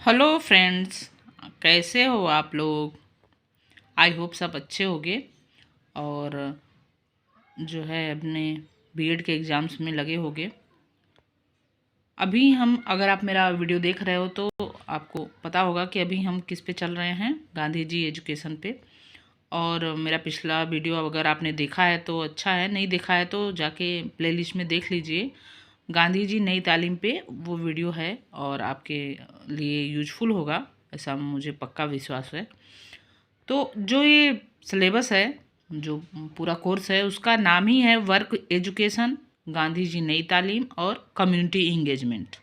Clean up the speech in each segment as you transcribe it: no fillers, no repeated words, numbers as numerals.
Hello friends, कैसे हो आप लोग। आई होप सब अच्छे होंगे और जो है अपने बीएड के एग्ज़ाम्स में लगे होंगे। अभी हम अगर आप मेरा वीडियो देख रहे हो तो आपको पता होगा कि अभी हम किस पे चल रहे हैं, गांधी जी एजुकेशन पे। और मेरा पिछला वीडियो अगर आपने देखा है तो अच्छा है, नहीं देखा है तो जाके प्लेलिस्ट में देख लीजिए। गांधी जी नई तालीम पे वो वीडियो है और आपके लिए यूजफुल होगा, ऐसा मुझे पक्का विश्वास है। तो जो ये सिलेबस है, जो पूरा कोर्स है, उसका नाम ही है वर्क एजुकेशन, गांधी जी नई तालीम और कम्युनिटी इंगेजमेंट।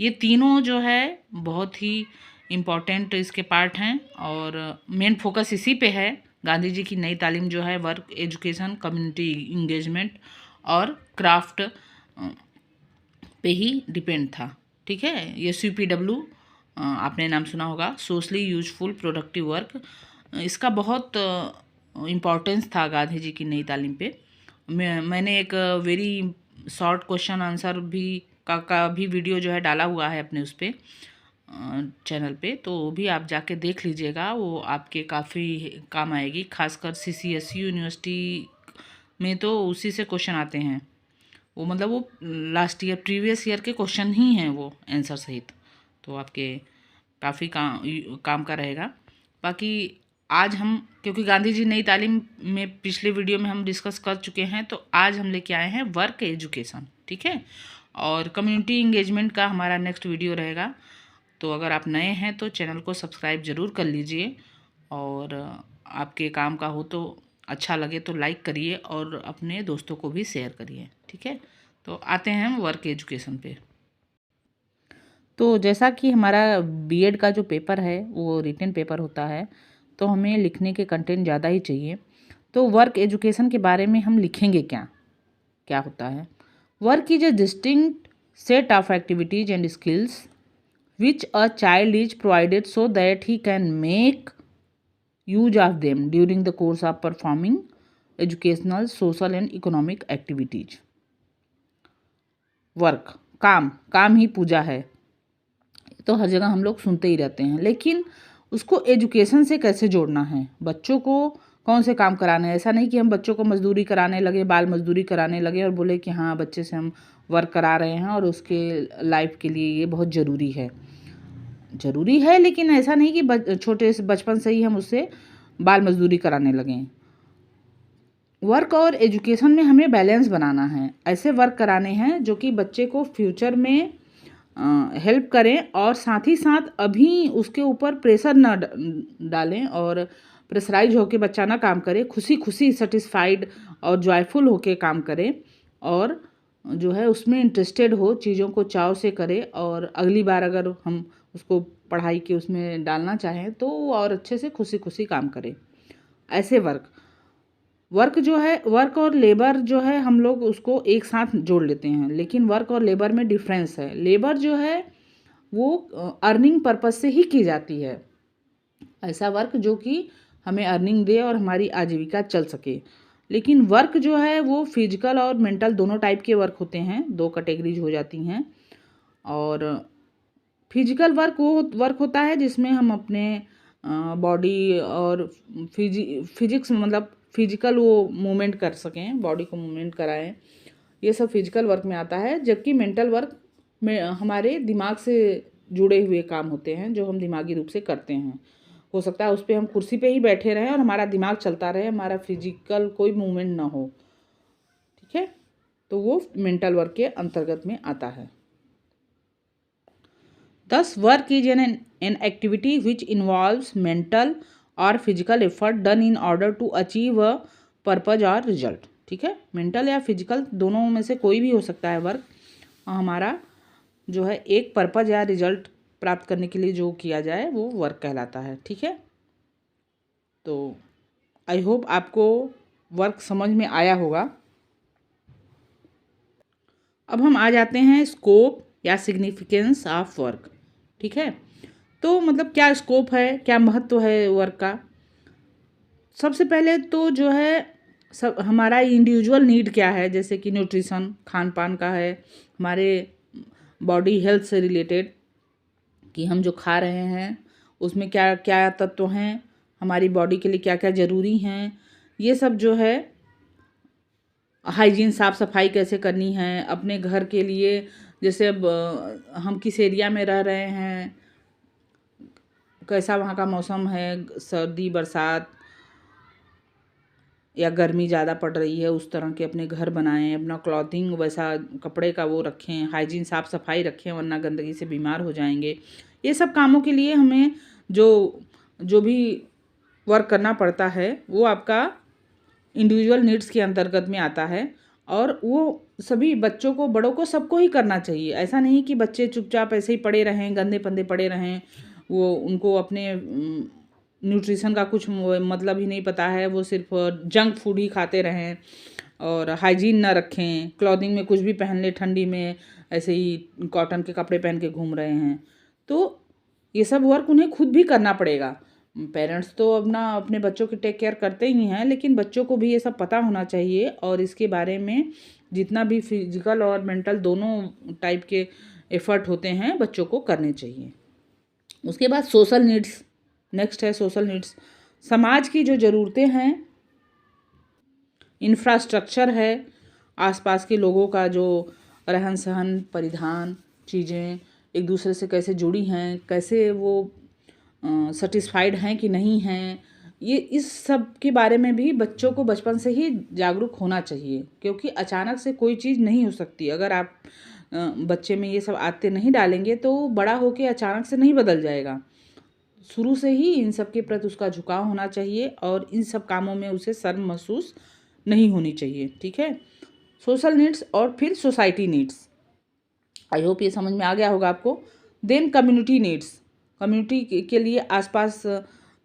ये तीनों जो है बहुत ही इम्पॉर्टेंट इसके पार्ट हैं और मेन फोकस इसी पे है। गांधी जी की नई तालीम जो है वर्क एजुकेशन, कम्युनिटी इंगेजमेंट और क्राफ्ट पे ही डिपेंड था। ठीक है, ये CPW आपने नाम सुना होगा, सोशली यूजफुल प्रोडक्टिव वर्क। इसका बहुत इम्पोर्टेंस था गांधी जी की नई तालीम पे। मैंने एक वेरी शॉर्ट क्वेश्चन आंसर भी का भी वीडियो जो है डाला हुआ है अपने उस पर चैनल पे, तो वो भी आप जाके देख लीजिएगा, वो आपके काफ़ी काम आएगी। खासकर CCSU यूनिवर्सिटी में तो उसी से क्वेश्चन आते हैं। वो मतलब वो लास्ट ईयर प्रीवियस ईयर के क्वेश्चन ही हैं वो आंसर सहित, तो आपके काफ़ी काम का रहेगा। बाकी आज हम, क्योंकि गांधी जी नई तालीम में पिछले वीडियो में हम डिस्कस कर चुके हैं, तो आज हम लेके आए हैं वर्क एजुकेशन। ठीक है, और कम्युनिटी इंगेजमेंट का हमारा नेक्स्ट वीडियो रहेगा। तो अगर आप नए हैं तो चैनल को सब्सक्राइब ज़रूर कर लीजिए और आपके काम का हो तो अच्छा लगे तो लाइक करिए और अपने दोस्तों को भी शेयर करिए। ठीक है, तो आते हैं हम वर्क एजुकेशन पे। तो जैसा कि हमारा बीएड का जो पेपर है वो रिटन पेपर होता है, तो हमें लिखने के कंटेंट ज़्यादा ही चाहिए। तो वर्क एजुकेशन के बारे में हम लिखेंगे क्या क्या होता है। Work is a distinct set of activities and skills which a child is provided so that he can make use of them during the course of performing educational, social and economic activities. Work, काम, काम ही पूजा है, तो हर जगह हम लोग सुनते ही रहते हैं, लेकिन उसको एजुकेशन से कैसे जोड़ना है। बच्चों को कौन से काम कराने हैं। ऐसा नहीं कि हम बच्चों को मजदूरी कराने लगे, बाल मजदूरी कराने लगे और बोले कि हाँ बच्चे से हम वर्क करा रहे हैं और उसके लाइफ के लिए ये बहुत ज़रूरी है। ज़रूरी है, लेकिन ऐसा नहीं कि छोटे से बचपन से ही हम उससे बाल मजदूरी कराने लगें। वर्क और एजुकेशन में हमें बैलेंस बनाना है, ऐसे वर्क कराने हैं जो कि बच्चे को फ्यूचर में हेल्प करें और साथ ही साथ अभी उसके ऊपर प्रेशर ना डालें और प्रेशराइज होके बच्चा ना काम करे, खुशी खुशी सेटिस्फाइड और जॉयफुल होके काम करे और जो है उसमें इंटरेस्टेड हो, चीज़ों को चाव से करे और अगली बार अगर हम उसको पढ़ाई के उसमें डालना चाहें तो वो और अच्छे से खुशी खुशी काम करे। ऐसे वर्क जो है, वर्क और लेबर जो है हम लोग उसको एक साथ जोड़ लेते हैं, लेकिन वर्क और लेबर में डिफरेंस है। लेबर जो है वो अर्निंग पर्पस से ही की जाती है, ऐसा वर्क जो कि हमें अर्निंग दे और हमारी आजीविका चल सके। लेकिन वर्क जो है वो फिजिकल और मेंटल दोनों टाइप के वर्क होते हैं, दो कैटेगरीज हो जाती हैं। और फिजिकल वर्क वो वर्क होता है जिसमें हम अपने बॉडी और फिजिक्स मतलब फिजिकल वो मूवमेंट कर सकें, बॉडी को मूवमेंट कराएं, ये सब फिजिकल वर्क में आता है। जबकि मेंटल वर्क में हमारे दिमाग से जुड़े हुए काम होते हैं जो हम दिमागी रूप से करते हैं। हो सकता है उस पर हम कुर्सी पे ही बैठे रहें और हमारा दिमाग चलता रहे, हमारा फिजिकल कोई मूवमेंट ना हो। ठीक है, तो वो मेंटल वर्क के अंतर्गत में आता है। Thus, work is an activity which involves mental or physical effort done in order to achieve a purpose or result. ठीक है, मेंटल या फिजिकल दोनों में से कोई भी हो सकता है वर्क, हमारा जो है एक पर्पज या रिजल्ट प्राप्त करने के लिए जो किया जाए वो वर्क कहलाता है। ठीक है, तो आई होप आपको वर्क समझ में आया होगा। अब हम आ जाते हैं स्कोप या सिग्निफिकेंस ऑफ वर्क। ठीक है, तो मतलब क्या स्कोप है, क्या महत्व है वर्क का। सबसे पहले तो जो है सब हमारा इंडिविजुअल नीड क्या है, जैसे कि न्यूट्रिशन, खान पान का है, हमारे बॉडी हेल्थ से रिलेटेड, कि हम जो खा रहे हैं उसमें क्या क्या तत्व हैं, हमारी बॉडी के लिए क्या क्या ज़रूरी हैं, ये सब जो है हाइजीन साफ़ सफाई कैसे करनी है अपने घर के लिए। जैसे अब हम किस एरिया में रह रहे हैं, कैसा वहाँ का मौसम है, सर्दी बरसात या गर्मी ज़्यादा पड़ रही है, उस तरह के अपने घर बनाएं, अपना क्लॉथिंग वैसा कपड़े का वो रखें, हाइजीन साफ़ सफाई रखें, वरना गंदगी से बीमार हो जाएंगे। ये सब कामों के लिए हमें जो जो भी वर्क करना पड़ता है वो आपका इंडिविजुअल नीड्स के अंतर्गत में आता है, और वो सभी बच्चों को बड़ों को सबको ही करना चाहिए। ऐसा नहीं कि बच्चे चुपचाप ऐसे ही पड़े रहें, गंदे पंदे पड़े रहें, वो उनको अपने न्यूट्रिशन का कुछ मतलब ही नहीं पता है, वो सिर्फ जंक फूड ही खाते रहें और हाइजीन ना रखें, क्लॉथिंग में कुछ भी पहन ले, ठंडी में ऐसे ही कॉटन के कपड़े पहन के घूम रहे हैं, तो ये सब वर्क उन्हें खुद भी करना पड़ेगा। पेरेंट्स तो अपने बच्चों की टेक केयर करते ही हैं, लेकिन बच्चों को भी ये सब पता होना चाहिए और इसके बारे में जितना भी फिजिकल और मेंटल दोनों टाइप के एफर्ट होते हैं बच्चों को करने चाहिए। उसके बाद सोशल नीड्स, नेक्स्ट है सोशल नीड्स। समाज की जो ज़रूरतें हैं, इंफ्रास्ट्रक्चर है, आसपास के लोगों का जो रहन सहन, परिधान, चीज़ें एक दूसरे से कैसे जुड़ी हैं, कैसे वो सेटिस्फाइड हैं कि नहीं हैं, ये इस सब के बारे में भी बच्चों को बचपन से ही जागरूक होना चाहिए, क्योंकि अचानक से कोई चीज़ नहीं हो सकती। अगर आप बच्चे में ये सब आदतें नहीं डालेंगे तो बड़ा होके अचानक से नहीं बदल जाएगा। शुरू से ही इन सब के प्रति उसका झुकाव होना चाहिए और इन सब कामों में उसे शर्म महसूस नहीं होनी चाहिए। ठीक है, सोशल नीड्स और फिर सोसाइटी नीड्स। आई होप ये समझ में आ गया होगा आपको। देन कम्युनिटी नीड्स, कम्युनिटी के लिए आसपास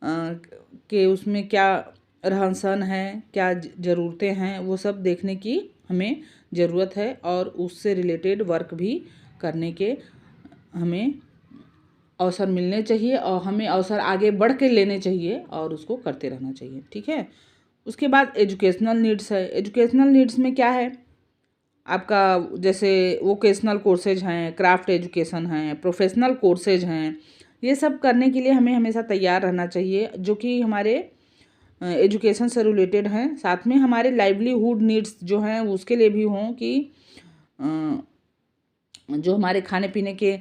के उसमें क्या रहन सहन है, क्या ज़रूरतें हैं, वो सब देखने की हमें ज़रूरत है और उससे रिलेटेड वर्क भी करने के हमें अवसर मिलने चाहिए और हमें अवसर आगे बढ़ के लेने चाहिए और उसको करते रहना चाहिए। ठीक है, उसके बाद एजुकेशनल नीड्स है। एजुकेशनल नीड्स में क्या है आपका, जैसे वोकेशनल कोर्सेज हैं, क्राफ्ट एजुकेशन हैं, प्रोफेशनल कोर्सेज हैं, ये सब करने के लिए हमें हमेशा तैयार रहना चाहिए, जो कि हमारे एजुकेशन से रिलेटेड हैं। साथ में हमारे लाइवलीहुड नीड्स जो हैं उसके लिए भी हों कि जो हमारे खाने पीने के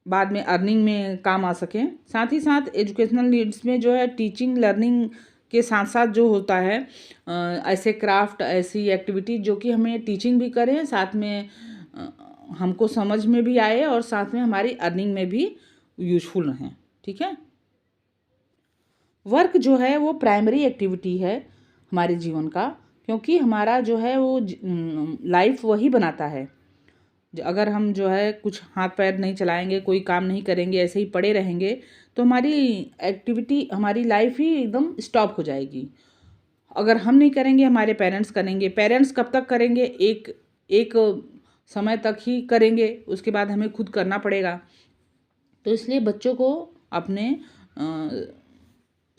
बाद में अर्निंग में काम आ सकें। साथ ही साथ एजुकेशनल नीड्स में जो है टीचिंग लर्निंग के साथ साथ जो होता है ऐसे क्राफ्ट, ऐसी एक्टिविटी जो कि हमें टीचिंग भी करें, साथ में हमको समझ में भी आए और साथ में हमारी अर्निंग में भी यूजफुल रहें। ठीक है, वर्क जो है वो प्राइमरी एक्टिविटी है हमारे जीवन का, क्योंकि हमारा जो है वो लाइफ वही बनाता है। अगर हम जो है कुछ हाथ पैर नहीं चलाएंगे, कोई काम नहीं करेंगे, ऐसे ही पड़े रहेंगे, तो हमारी एक्टिविटी, हमारी लाइफ ही एकदम स्टॉप हो जाएगी। अगर हम नहीं करेंगे, हमारे पेरेंट्स करेंगे। पेरेंट्स कब तक करेंगे? एक समय तक ही करेंगे, उसके बाद हमें खुद करना पड़ेगा। तो इसलिए बच्चों को अपने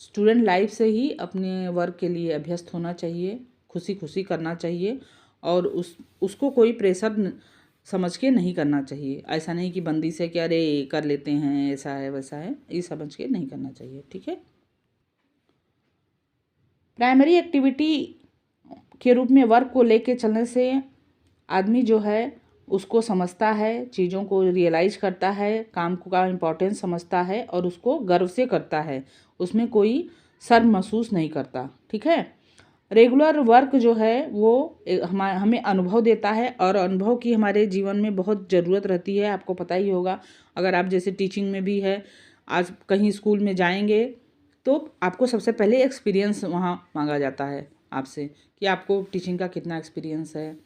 स्टूडेंट लाइफ से ही अपने वर्क के लिए अभ्यस्त होना चाहिए, खुशी खुशी करना चाहिए और उसको कोई प्रेशर समझ के नहीं करना चाहिए। ऐसा नहीं कि बंदी से कि अरे कर लेते हैं, ऐसा है वैसा है, ये समझ के नहीं करना चाहिए। ठीक है, प्राइमरी एक्टिविटी के रूप में वर्क को लेके चलने से आदमी जो है उसको समझता है, चीज़ों को रियलाइज करता है, काम का इम्पोर्टेंस समझता है और उसको गर्व से करता है, उसमें कोई शर्म महसूस नहीं करता। ठीक है, रेगुलर वर्क जो है वो हमें अनुभव देता है और अनुभव की हमारे जीवन में बहुत ज़रूरत रहती है। आपको पता ही होगा, अगर आप जैसे टीचिंग में भी है, आज कहीं स्कूल में जाएंगे तो आपको सबसे पहले एक्सपीरियंस वहाँ मांगा जाता है आपसे कि आपको टीचिंग का कितना एक्सपीरियंस है।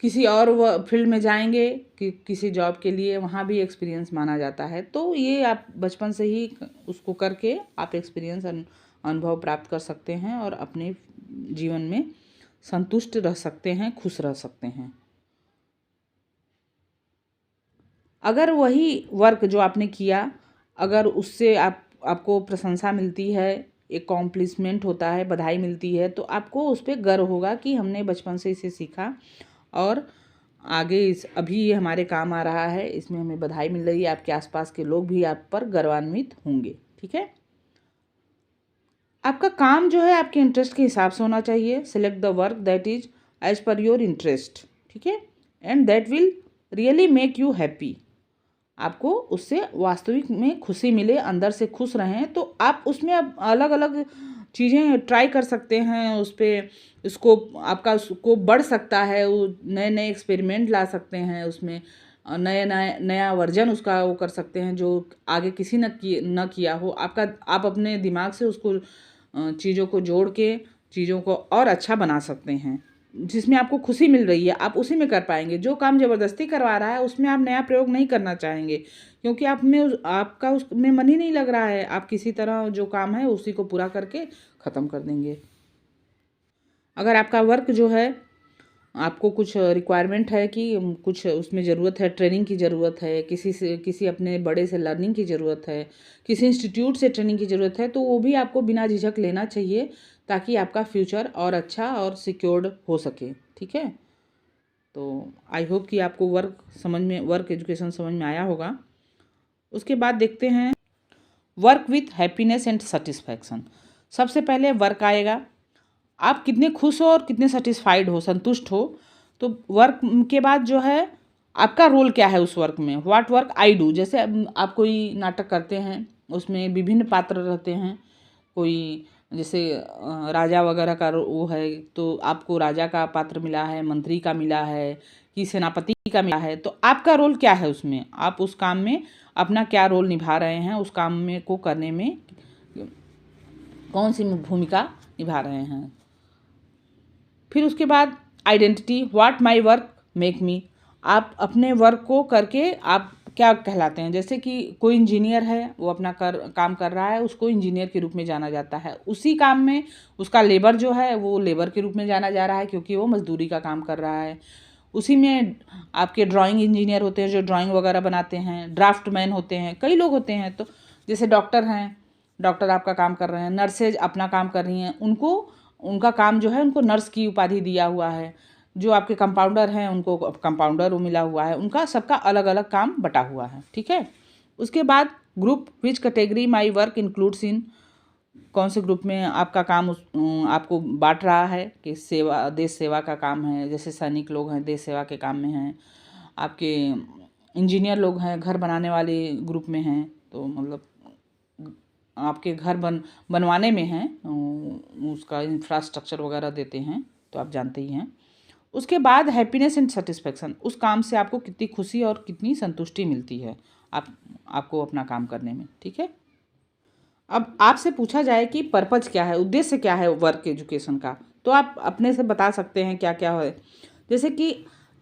किसी और फील्ड में जाएंगे कि किसी जॉब के लिए, वहाँ भी एक्सपीरियंस माना जाता है। तो ये आप बचपन से ही उसको करके आप एक्सपीरियंस अनुभव प्राप्त कर सकते हैं और अपने जीवन में संतुष्ट रह सकते हैं, खुश रह सकते हैं। अगर वही वर्क जो आपने किया, अगर उससे आपको प्रशंसा मिलती है, एक कॉम्प्लीमेंट होता है, बधाई मिलती है, तो आपको उस पर गर्व होगा कि हमने बचपन से इसे सीखा और आगे इस अभी ये हमारे काम आ रहा है, इसमें हमें बधाई मिल रही है। आपके आसपास के लोग भी आप पर गर्वान्वित होंगे। ठीक है, आपका काम जो है आपके इंटरेस्ट के हिसाब से होना चाहिए। Select the work that is as per your interest. ठीक है, and that will really make you happy. आपको उससे वास्तविक में खुशी मिले, अंदर से खुश रहें, तो आप उसमें अब अलग अलग चीज़ें ट्राई कर सकते हैं। उस पर स्कोप आपका स्कोप बढ़ सकता है, वो नए नए एक्सपेरिमेंट ला सकते हैं उसमें, नया वर्जन उसका वो कर सकते हैं जो आगे किसी न किया हो। आप अपने दिमाग से उसको चीज़ों को जोड़ के चीज़ों को और अच्छा बना सकते हैं। जिसमें आपको खुशी मिल रही है आप उसी में कर पाएंगे। जो काम ज़बरदस्ती करवा रहा है उसमें आप नया प्रयोग नहीं करना चाहेंगे, क्योंकि आपका उसमें मन ही नहीं लग रहा है। आप किसी तरह जो काम है उसी को पूरा करके ख़त्म कर देंगे। अगर आपका वर्क जो है आपको कुछ रिक्वायरमेंट है कि कुछ उसमें ज़रूरत है, ट्रेनिंग की ज़रूरत है, किसी अपने बड़े से लर्निंग की ज़रूरत है, किसी इंस्टीट्यूट से ट्रेनिंग की ज़रूरत है, तो वो भी आपको बिना झिझक लेना चाहिए, ताकि आपका फ्यूचर और अच्छा और सिक्योर्ड हो सके। ठीक है, तो आई होप कि आपको वर्क एजुकेशन समझ में आया होगा। उसके बाद देखते हैं work with happiness and satisfaction. सबसे पहले वर्क आएगा, आप कितने खुश हो और कितने सेटिस्फाइड हो, संतुष्ट हो। तो वर्क के बाद जो है आपका रोल क्या है उस वर्क में, व्हाट वर्क आई डू। जैसे आप कोई नाटक करते हैं, उसमें विभिन्न पात्र रहते हैं। कोई जैसे राजा वगैरह का वो है, तो आपको राजा का पात्र मिला है, मंत्री का मिला है, कि सेनापति का मिला है। तो आपका रोल क्या है उसमें, आप उस काम में अपना क्या रोल निभा रहे हैं, उस काम में को करने में कौन सी भूमिका निभा रहे हैं। फिर उसके बाद identity, what my work make me. आप अपने वर्क को करके आप क्या कहलाते हैं। जैसे कि कोई इंजीनियर है, वो अपना काम कर रहा है, उसको इंजीनियर के रूप में जाना जाता है। उसी काम में उसका लेबर जो है वो लेबर के रूप में जाना जा रहा है, क्योंकि वो मजदूरी का काम कर रहा है। उसी में आपके ड्राइंग इंजीनियर होते हैं जो ड्राइंग वगैरह बनाते हैं, ड्राफ्टमैन होते हैं, कई लोग होते हैं। तो जैसे डॉक्टर हैं, डॉक्टर आपका काम कर रहे हैं, नर्सेज अपना काम कर रही हैं, उनका काम जो है उनको नर्स की उपाधि दिया हुआ है। जो आपके कंपाउंडर हैं उनको कंपाउंडर वो मिला हुआ है। उनका सबका अलग अलग काम बटा हुआ है। ठीक है, उसके बाद group, which category my work includes in. कौन से ग्रुप में आपका काम आपको बांट रहा है कि सेवा, देश सेवा का काम है। जैसे सैनिक लोग हैं, देश सेवा के काम में हैं। आपके इंजीनियर लोग हैं, घर बनाने वाले ग्रुप में हैं, तो मतलब आपके घर बनवाने में हैं, उसका इंफ्रास्ट्रक्चर वगैरह देते हैं, तो आप जानते ही हैं। उसके बाद हैप्पीनेस एंड सेटिस्फैक्शन, उस काम से आपको कितनी खुशी और कितनी संतुष्टि मिलती है आपको अपना काम करने में। ठीक है, अब आपसे पूछा जाए कि पर्पज़ क्या है, उद्देश्य क्या है वर्क एजुकेशन का, तो आप अपने से बता सकते हैं क्या क्या है। जैसे कि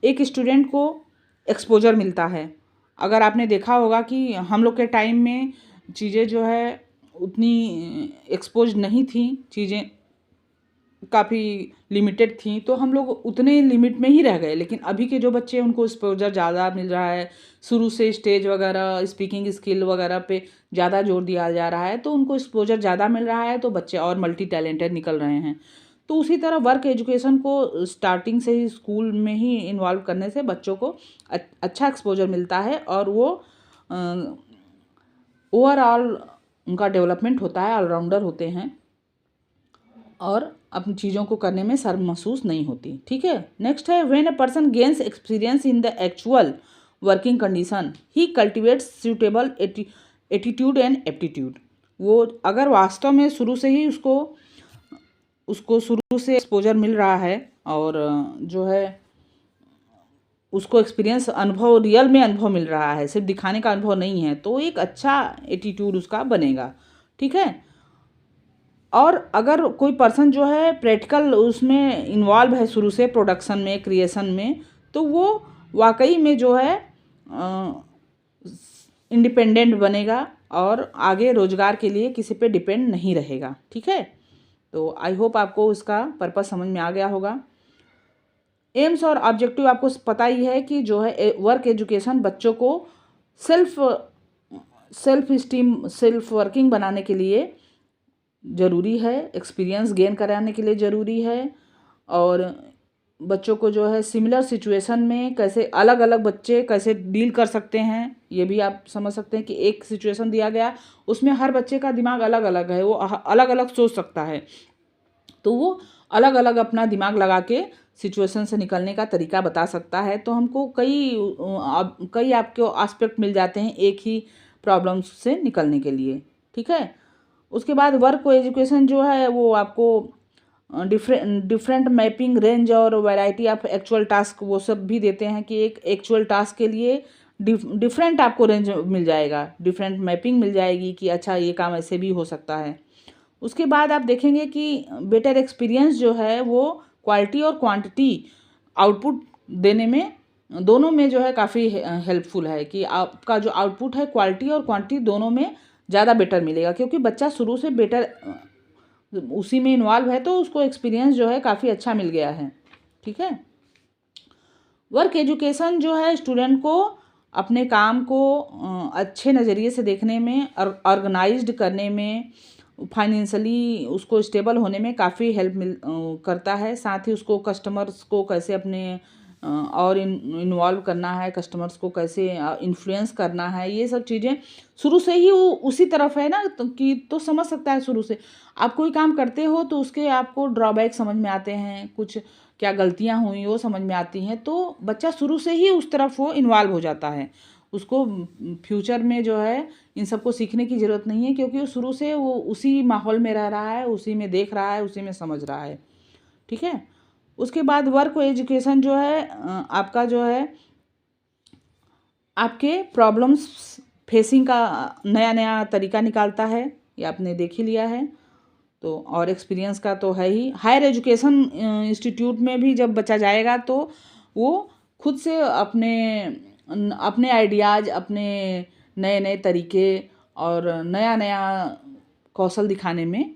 एक स्टूडेंट को एक्सपोजर मिलता है। अगर आपने देखा होगा कि हम लोग के टाइम में चीज़ें जो है उतनी एक्सपोज नहीं थी, चीज़ें काफ़ी लिमिटेड थी, तो हम लोग उतने लिमिट में ही रह गए। लेकिन अभी के जो बच्चे हैं उनको एक्सपोजर ज़्यादा मिल रहा है। शुरू से स्टेज वगैरह, स्पीकिंग स्किल वगैरह पे ज़्यादा जोर दिया जा रहा है, तो उनको एक्सपोजर ज़्यादा मिल रहा है, तो बच्चे और मल्टी टैलेंटेड निकल रहे हैं। तो उसी तरह वर्क एजुकेशन को स्टार्टिंग से ही स्कूल में ही इन्वॉल्व करने से बच्चों को अच्छा एक्सपोजर मिलता है, और वो ओवरऑल उनका डेवलपमेंट होता है, ऑलराउंडर होते हैं, और अपनी चीज़ों को करने में शर्म महसूस नहीं होती। ठीक है, नेक्स्ट है when a person gains experience in the actual working condition he cultivates suitable attitude and aptitude. वो अगर वास्तव में शुरू से ही उसको शुरू से एक्सपोजर मिल रहा है, और जो है उसको एक्सपीरियंस, अनुभव, रियल में अनुभव मिल रहा है, सिर्फ दिखाने का अनुभव नहीं है, तो एक अच्छा एटीट्यूड उसका बनेगा। ठीक है, और अगर कोई पर्सन जो है प्रैक्टिकल उसमें इन्वॉल्व है शुरू से, प्रोडक्शन में, क्रिएशन में, तो वो वाकई में जो है इंडिपेंडेंट बनेगा और आगे रोजगार के लिए किसी पे डिपेंड नहीं रहेगा। ठीक है, तो आई होप आपको इसका पर्पस समझ में आ गया होगा। एम्स और ऑब्जेक्टिव आपको पता ही है कि जो है वर्क एजुकेशन बच्चों को सेल्फ स्टीम, सेल्फ वर्किंग बनाने के लिए ज़रूरी है, एक्सपीरियंस गेन कराने के लिए ज़रूरी है, और बच्चों को जो है सिमिलर सिचुएशन में कैसे अलग अलग बच्चे कैसे डील कर सकते हैं, ये भी आप समझ सकते हैं कि एक सिचुएशन दिया गया, उसमें हर बच्चे का दिमाग अलग अलग है, वो अलग अलग सोच सकता है, तो वो अलग अलग अपना दिमाग लगा के सिचुएशन से निकलने का तरीका बता सकता है। तो हमको कई आपके एस्पेक्ट मिल जाते हैं एक ही प्रॉब्लम से निकलने के लिए। ठीक है, उसके बाद वर्क एजुकेशन जो है वो आपको डिफरेंट मैपिंग रेंज और वैरायटी ऑफ एक्चुअल टास्क वो सब भी देते हैं कि एक एक्चुअल टास्क के लिए डिफरेंट आपको रेंज मिल जाएगा, डिफरेंट मैपिंग मिल जाएगी कि अच्छा ये काम ऐसे भी हो सकता है। उसके बाद आप देखेंगे कि बेटर एक्सपीरियंस जो है वो क्वालिटी और क्वांटिटी आउटपुट देने में दोनों में जो है काफ़ी हेल्पफुल है कि आपका जो आउटपुट है क्वालिटी और क्वांटिटी दोनों में ज़्यादा बेटर मिलेगा, क्योंकि बच्चा शुरू से बेटर उसी में इन्वॉल्व है तो उसको एक्सपीरियंस जो है काफ़ी अच्छा मिल गया है। ठीक है, वर्क एजुकेशन जो है स्टूडेंट को अपने काम को अच्छे नज़रिए से देखने में, ऑर्गेनाइज्ड करने में, फाइनेंशियली उसको स्टेबल होने में काफ़ी हेल्प करता है। साथ ही उसको कस्टमर्स को कैसे अपने और इन्वॉल्व करना है, कस्टमर्स को कैसे इन्फ्लुएंस करना है, ये सब चीज़ें शुरू से ही वो उसी तरफ है ना, तो समझ सकता है। शुरू से आप कोई काम करते हो तो उसके आपको ड्रॉबैक समझ में आते हैं, कुछ क्या गलतियां हुई वो समझ में आती हैं, तो बच्चा शुरू से ही उस तरफ वो इन्वॉल्व हो जाता है। उसको फ्यूचर में जो है इन सबको सीखने की ज़रूरत नहीं है, क्योंकि वो शुरू से वो उसी माहौल में रह रहा है, उसी में देख रहा है, उसी में समझ रहा है। ठीक है, उसके बाद वर्क एजुकेशन जो है आपका जो है आपके प्रॉब्लम्स फेसिंग का नया नया तरीका निकालता है, ये आपने देख ही लिया है। तो और एक्सपीरियंस का तो है ही। हायर एजुकेशन इंस्टीट्यूट में भी जब बच्चा जाएगा तो वो खुद से अपने अपने आइडियाज़, अपने नए नए तरीके और नया नया कौशल दिखाने में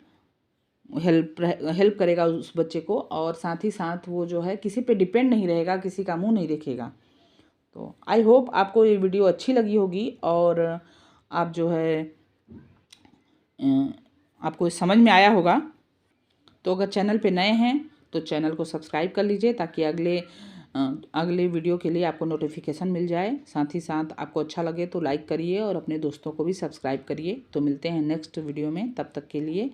हेल्प करेगा उस बच्चे को, और साथ ही साथ वो जो है किसी पे डिपेंड नहीं रहेगा, किसी का मुंह नहीं देखेगा। तो आई होप आपको ये वीडियो अच्छी लगी होगी और आप जो है आपको समझ में आया होगा। तो अगर चैनल पे नए हैं तो चैनल को सब्सक्राइब कर लीजिए, ताकि अगले वीडियो के लिए आपको नोटिफिकेशन मिल जाए। साथ ही साथ आपको अच्छा लगे तो लाइक करिए और अपने दोस्तों को भी सब्सक्राइब करिए। तो मिलते हैं नेक्स्ट वीडियो में, तब तक के लिए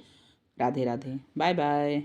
राधे राधे, बाय बाय।